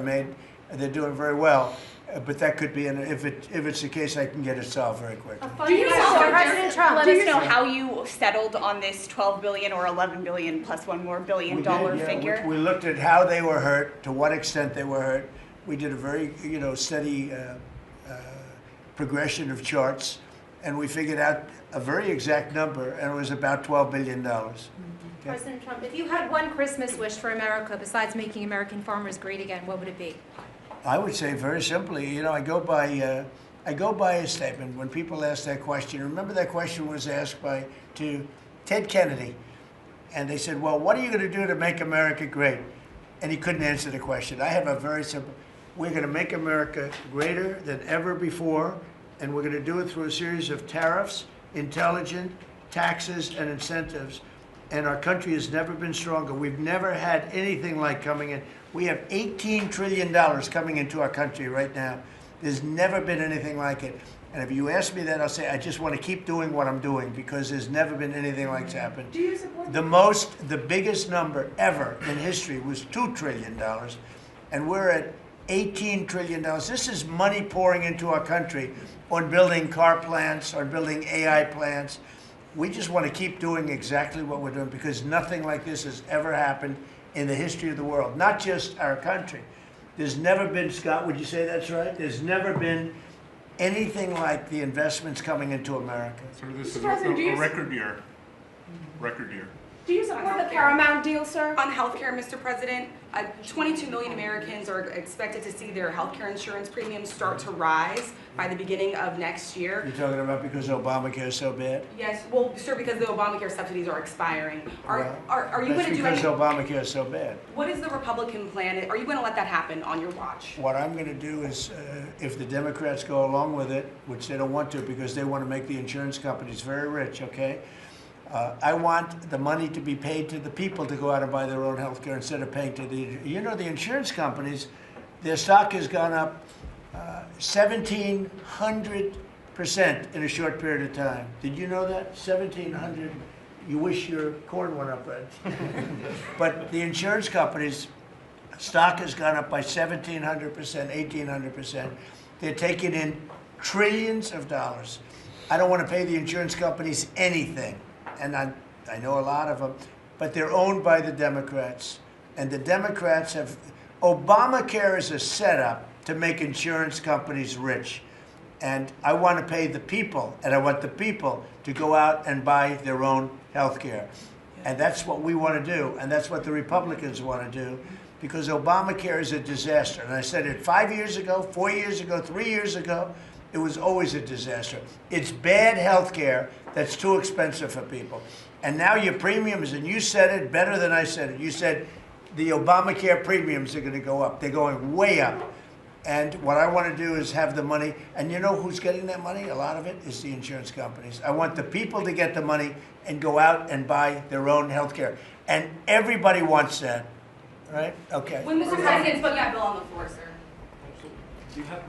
made. They're doing very well. But that could be, if it's the case, I can get it solved very quickly. Do you know, President Trump, let us know how you settled on this 12 billion or 11 billion plus one more billion dollar figure? We looked at how they were hurt, to what extent they were hurt. We did a very, steady progression of charts, and we figured out a very exact number, and it was about $12 billion. Okay. President Trump, if you had one Christmas wish for America besides making American farmers great again, what would it be? I would say very simply, I go by a statement when people ask that question. Remember that question was asked to Ted Kennedy, and they said, "Well, what are you going to do to make America great?" And he couldn't answer the question. I have a very simple: we're going to make America greater than ever before, and we're going to do it through a series of tariffs, intelligent taxes, and incentives. And our country has never been stronger. We've never had anything like coming in. We have $18 trillion coming into our country right now. There's never been anything like it. And if you ask me that, I'll say I just want to keep doing what I'm doing because there's never been anything like that happen. Do you support the biggest number ever in history was $2 trillion, and we're at $18 trillion. This is money pouring into our country on building car plants, on building AI plants. We just want to keep doing exactly what we're doing because nothing like this has ever happened in the history of the world, not just our country. There's never been, Scott, would you say that's right? There's never been anything like the investments coming into America. So this is a record year. Record year. Do you support the Paramount deal, sir? On healthcare, Mr. President, 22 million Americans are expected to see their healthcare insurance premiums start to rise by the beginning of next year. You're talking about because Obamacare is so bad? Yes, well, sir, because the Obamacare subsidies are expiring. Are you going to do because anything? Obamacare is so bad. What is the Republican plan? Are you going to let that happen on your watch? What I'm going to do is, if the Democrats go along with it, which they don't want to because they want to make the insurance companies very rich, okay? I want the money to be paid to the people to go out and buy their own health care instead of paying to the insurance companies, their stock has gone up 1,700% in a short period of time. Did you know that? 1,700. You wish your corn went up, right? But the insurance companies' stock has gone up by 1,700%, 1,800%. They're taking in trillions of dollars. I don't want to pay the insurance companies anything. And I know a lot of them, but they're owned by the Democrats. And the Democrats have, Obamacare is a setup to make insurance companies rich. And I want to pay the people, and I want the people to go out and buy their own health care. And that's what we want to do, and that's what the Republicans want to do, because Obamacare is a disaster. And I said it 5 years ago, 4 years ago, 3 years ago. It was always a disaster. It's bad health care that's too expensive for people. And now your premiums, and you said it better than I said it. You said the Obamacare premiums are going to go up. They're going way up. And what I want to do is have the money. And you know who's getting that money? A lot of it is the insurance companies. I want the people to get the money and go out and buy their own health care. And everybody wants that, right? Okay. When Mr. President's putting that bill on the floor, sir. Do you have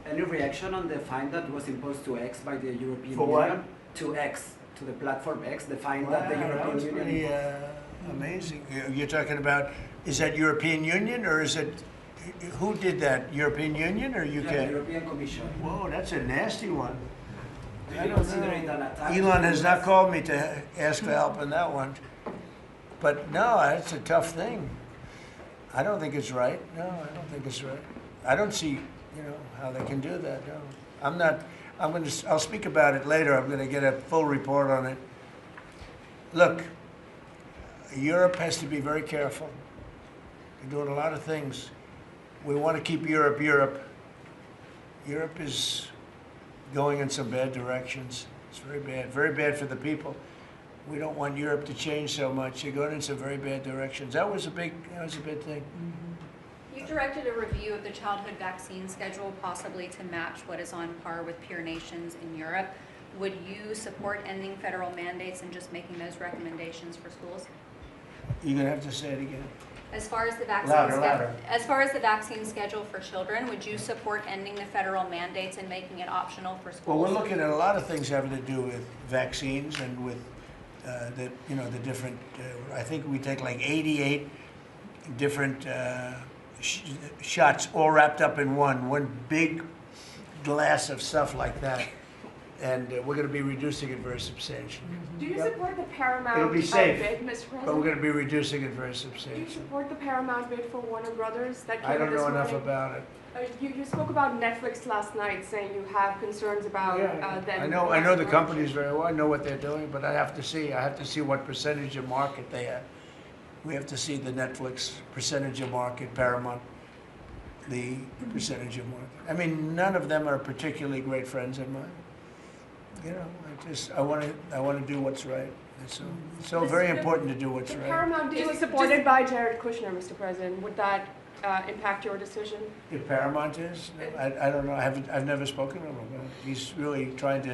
any reaction on the fine that was imposed to X by the European For Union? what? To X, to the platform X, the fine Wow, that the that European was Union pretty imposed. amazing. You're talking about, is that European Union or is it, who did that? European Union or UK? Yeah, the European Commission. Whoa, that's a nasty one. Do I you don't consider know. it an attack? Elon has not called me to ask for help on that one. But no, that's a tough thing. I don't think it's right. No, I don't think it's right. I don't see, how they can do that. No, I'm not. I'll speak about it later. I'm going to get a full report on it. Look, Europe has to be very careful. They're doing a lot of things. We want to keep Europe. Europe is going in some bad directions. It's very bad for the people. We don't want Europe to change so much. They're going in some very bad directions. That was a big thing. You directed a review of the childhood vaccine schedule, possibly to match what is on par with peer nations in Europe. Would you support ending federal mandates and just making those recommendations for schools? You're gonna have to say it again. As far as the vaccine as far as the vaccine schedule for children, would you support ending the federal mandates and making it optional for schools? Well, we're looking at a lot of things having to do with vaccines and with the different. I think we take like 88 different shots all wrapped up in one big glass of stuff like that. And we're going to be reducing it very substantially. Do you support the Paramount It'll be safe, bid, Mr. but we're President? going to be reducing it very Do you substantially. support the Paramount bid for Warner Brothers that came I don't this know enough morning? about it. You spoke about Netflix last night, saying you have concerns about them. I know the companies very well. I know what they're doing, but I have to see what percentage of market they have. We have to see the Netflix percentage of market, Paramount, the percentage of market. I mean, none of them are particularly great friends of mine. You know, I want to do what's right. It's so very important to do what's The right. Paramount deal is supported by Jared Kushner, Mr. President. Would that impact your decision? If Paramount is, I don't know. I've never spoken to him about it. He's really trying to